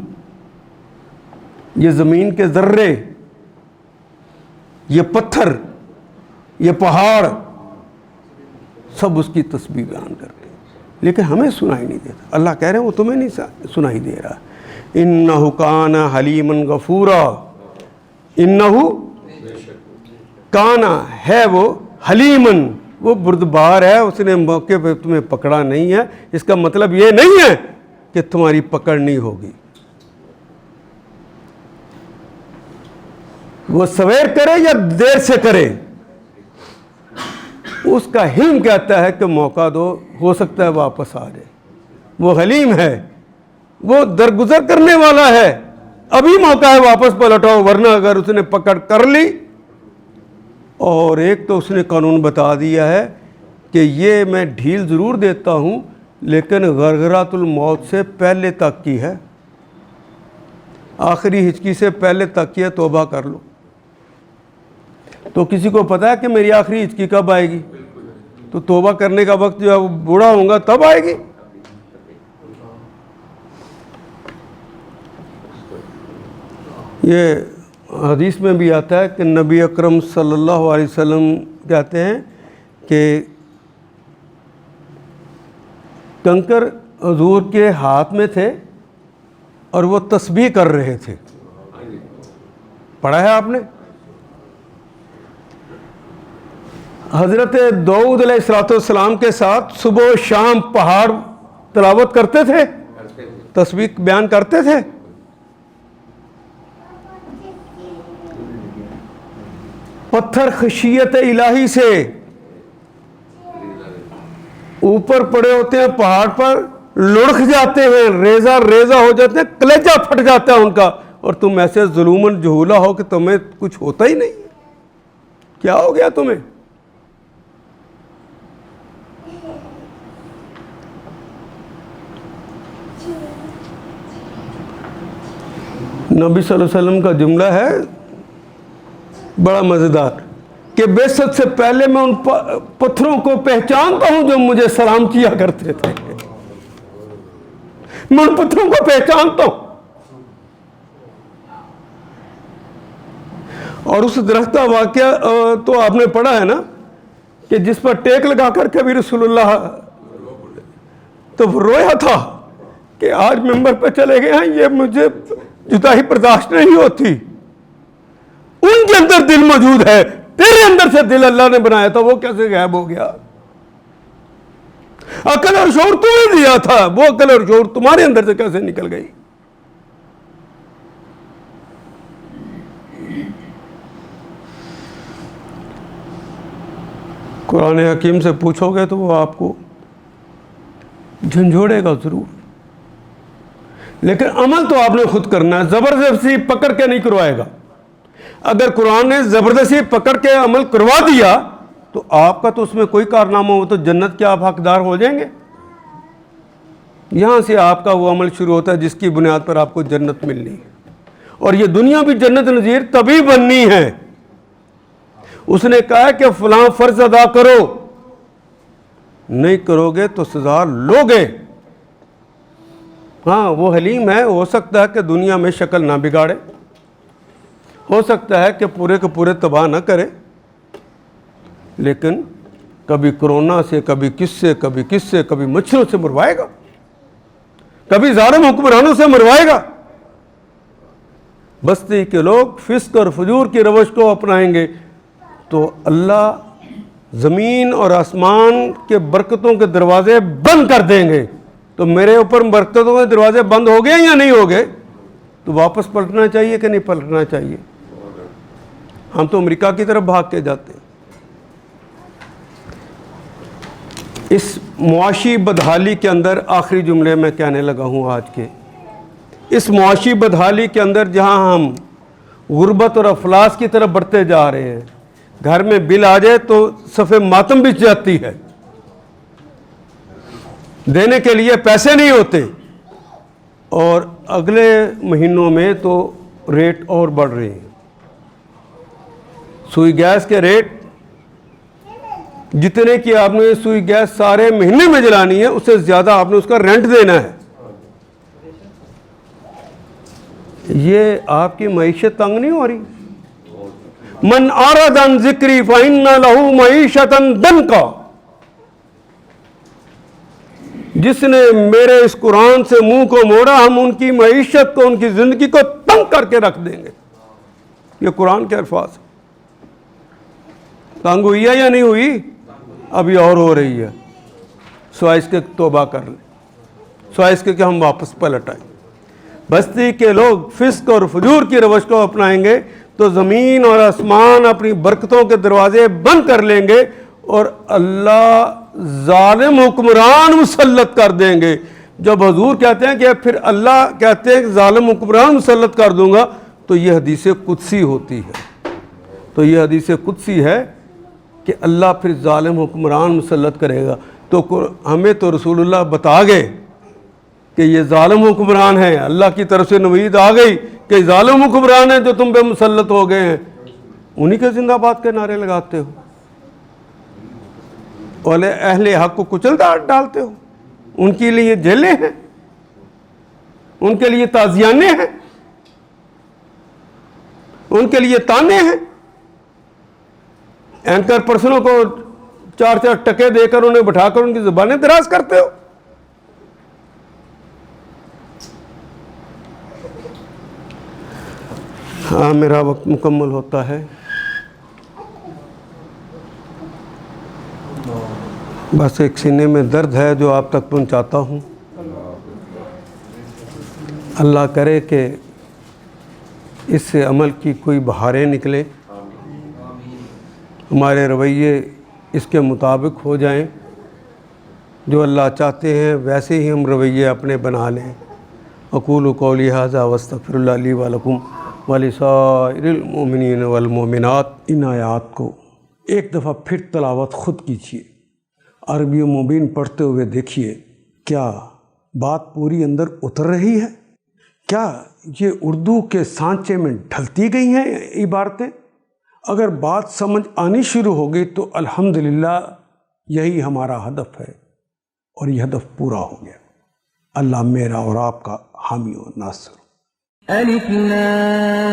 یہ زمین کے ذرے, یہ پتھر, یہ پہاڑ, سب اس کی تسبیح بیان کرتے ہیں. لیکن ہمیں سنائی نہیں دیتا. اللہ کہہ رہے ہیں وہ تمہیں نہیں سنائی دے رہا. انہ کان حلیما غفورا, انہ کانا ہے وہ, حلیمن وہ بردبار ہے, اس نے موقع پہ تمہیں پکڑا نہیں ہے. اس کا مطلب یہ نہیں ہے کہ تمہاری پکڑ نہیں ہوگی. وہ سویر کرے یا دیر سے کرے, اس کا حلم کہتا ہے کہ موقع دو, ہو سکتا ہے واپس آ جائے. وہ حلیم ہے, وہ درگزر کرنے والا ہے, ابھی موقع ہے واپس پلٹاؤ, ورنہ اگر اس نے پکڑ کر لی. اور ایک تو اس نے قانون بتا دیا ہے کہ یہ میں ڈھیل ضرور دیتا ہوں لیکن غرغرات الموت سے پہلے تک کی ہے, آخری ہچکی سے پہلے تک کی ہے, توبہ کر لو. تو کسی کو پتا ہے کہ میری آخری ہچکی کب آئے گی؟ تو توبہ کرنے کا وقت جو ہے وہ بوڑھا ہوں گا تب آئے گی. یہ حدیث میں بھی آتا ہے کہ نبی اکرم صلی اللہ علیہ وسلم کہتے ہیں کہ کنکر حضور کے ہاتھ میں تھے اور وہ تسبیح کر رہے تھے. پڑھا ہے آپ نے؟ حضرت داؤد علیہ السلام کے ساتھ صبح و شام پہاڑ تلاوت کرتے تھے, تسبیح بیان کرتے تھے. پتھر خشیت الہی سے اوپر پڑے ہوتے ہیں پہاڑ پر, لڑک جاتے ہیں, ریزہ ریزہ ہو جاتے ہیں, کلیجہ پھٹ جاتا ہے ان کا, اور تم ایسے ظلومن جہولا ہو کہ تمہیں کچھ ہوتا ہی نہیں. کیا ہو گیا تمہیں؟ نبی صلی اللہ علیہ وسلم کا جملہ ہے بڑا مزیدار کہ بعثت سے پہلے میں ان پتھروں کو پہچانتا ہوں جو مجھے سلام کیا کرتے تھے. میں ان پتھروں کو پہچانتا ہوں. اور اس درختہ واقعہ تو آپ نے پڑھا ہے نا کہ جس پر ٹیک لگا کر کبھی رسول اللہ تو رویا تھا کہ آج ممبر پہ چلے گئے ہیں, یہ مجھے جدائی برداشت نہیں ہوتی. ان کے اندر دل موجود ہے, تیرے اندر سے دل اللہ نے بنایا تھا, وہ کیسے غائب ہو گیا؟ عقل اور شعور تمہیں دیا تھا, وہ عقل اور شعور تمہارے اندر سے کیسے نکل گئی؟ قرآن حکیم سے پوچھو گے تو وہ آپ کو جھنجھوڑے گا ضرور, لیکن عمل تو آپ نے خود کرنا ہے, زبردستی پکڑ کے نہیں کروائے گا. اگر قرآن نے زبردستی پکڑ کے عمل کروا دیا تو آپ کا تو اس میں کوئی کارنامہ ہو تو جنت کے آپ حقدار ہو جائیں گے. یہاں سے آپ کا وہ عمل شروع ہوتا ہے جس کی بنیاد پر آپ کو جنت ملنی ہے, اور یہ دنیا بھی جنت نظیر تبھی بننی ہے. اس نے کہا کہ فلاں فرض ادا کرو, نہیں کرو گے تو سزا لوگے. ہاں وہ حلیم ہے, ہو سکتا ہے کہ دنیا میں شکل نہ بگاڑے, ہو سکتا ہے کہ پورے کے پورے تباہ نہ کرے, لیکن کبھی کرونا سے, کبھی کس سے, کبھی کس سے, کبھی مچھروں سے مروائے گا, کبھی ظالم حکمرانوں سے مروائے گا. بستی کے لوگ فسق اور فجور کی روش کو اپنائیں گے تو اللہ زمین اور آسمان کے برکتوں کے دروازے بند کر دیں گے. تو میرے اوپر برکتوں کے دروازے بند ہو گئے یا نہیں ہو گئے؟ تو واپس پلٹنا چاہیے کہ نہیں پلٹنا چاہیے؟ ہم تو امریکہ کی طرف بھاگ کے جاتے ہیں. اس معاشی بدحالی کے اندر آخری جملے میں کہنے لگا ہوں آج کے, اس معاشی بدحالی کے اندر جہاں ہم غربت اور افلاس کی طرف بڑھتے جا رہے ہیں, گھر میں بل آ جائے تو صف ماتم بھی جاتی ہے, دینے کے لیے پیسے نہیں ہوتے, اور اگلے مہینوں میں تو ریٹ اور بڑھ رہے ہیں. سوئی گیس کے ریٹ جتنے کی آپ نے سوئی گیس سارے مہینے میں جلانی ہے, اس سے زیادہ آپ نے اس کا رینٹ دینا ہے. یہ آپ کی معیشت تنگ نہیں ہو رہی؟ من اعرض عن ذکری فإن لہ معیشۃ ضنکا, جس نے میرے اس قرآن سے منہ کو موڑا ہم ان کی معیشت کو، ان کی زندگی کو تنگ کر کے رکھ دیں گے. یہ قرآن کے الفاظ. تنگ ہوئی ہے یا نہیں ہوئی؟ ابھی اور ہو رہی ہے. سوائے اس کے توبہ کر لیں، سوائے اس کے کہ ہم واپس پلٹ آئیں. بستی کے لوگ فسق اور فجور کی روش کو اپنائیں گے تو زمین اور آسمان اپنی برکتوں کے دروازے بند کر لیں گے اور اللہ ظالم حکمران مسلط کر دیں گے. جب حضور کہتے ہیں کہ پھر اللہ کہتے ہیں کہ ظالم حکمران مسلط کر دوں گا، تو یہ حدیث قدسی ہوتی ہے. تو یہ حدیث قدسی ہے کہ اللہ پھر ظالم حکمران مسلط کرے گا. تو ہمیں تو رسول اللہ بتا گئے کہ یہ ظالم حکمران ہیں. اللہ کی طرف سے نوید آ گئی کہ ظالم حکمران ہیں جو تم پہ مسلط ہو گئے ہیں. انہی کے زندہ باد کے نعرے لگاتے ہو اور اہل حق کو کچل ڈالتے ہو. ان کے لیے جیلیں ہیں، ان کے لیے تازیانے ہیں، ان کے لیے تانے ہیں. اینکر پرسنوں کو 4 ٹکے دے کر انہیں بٹھا کر ان کی زبانیں دراز کرتے ہو. ہاں میرا وقت مکمل ہوتا ہے. بس ایک سینے میں درد ہے جو آپ تک پہنچاتا ہوں. اللہ کرے کہ اس سے عمل کی کوئی بہاریں نکلیں، ہمارے رویے اس کے مطابق ہو جائیں. جو اللہ چاہتے ہیں ویسے ہی ہم رویے اپنے بنا لیں. اقول قولی ھذا واستغفر اللہ لی ولکم ولسائر المؤمنین والمؤمنات. ان آیات کو ایک دفعہ پھر تلاوت خود کیجیے، عربی و مبین پڑھتے ہوئے دیکھیے کیا بات پوری اندر اتر رہی ہے، کیا یہ اردو کے سانچے میں ڈھلتی گئی ہیں عبارتیں. اگر بات سمجھ آنی شروع ہو گئی تو الحمدللہ یہی ہمارا ہدف ہے اور یہ ہدف پورا ہو گیا. اللہ میرا اور آپ کا حامی و ناصر. الف لام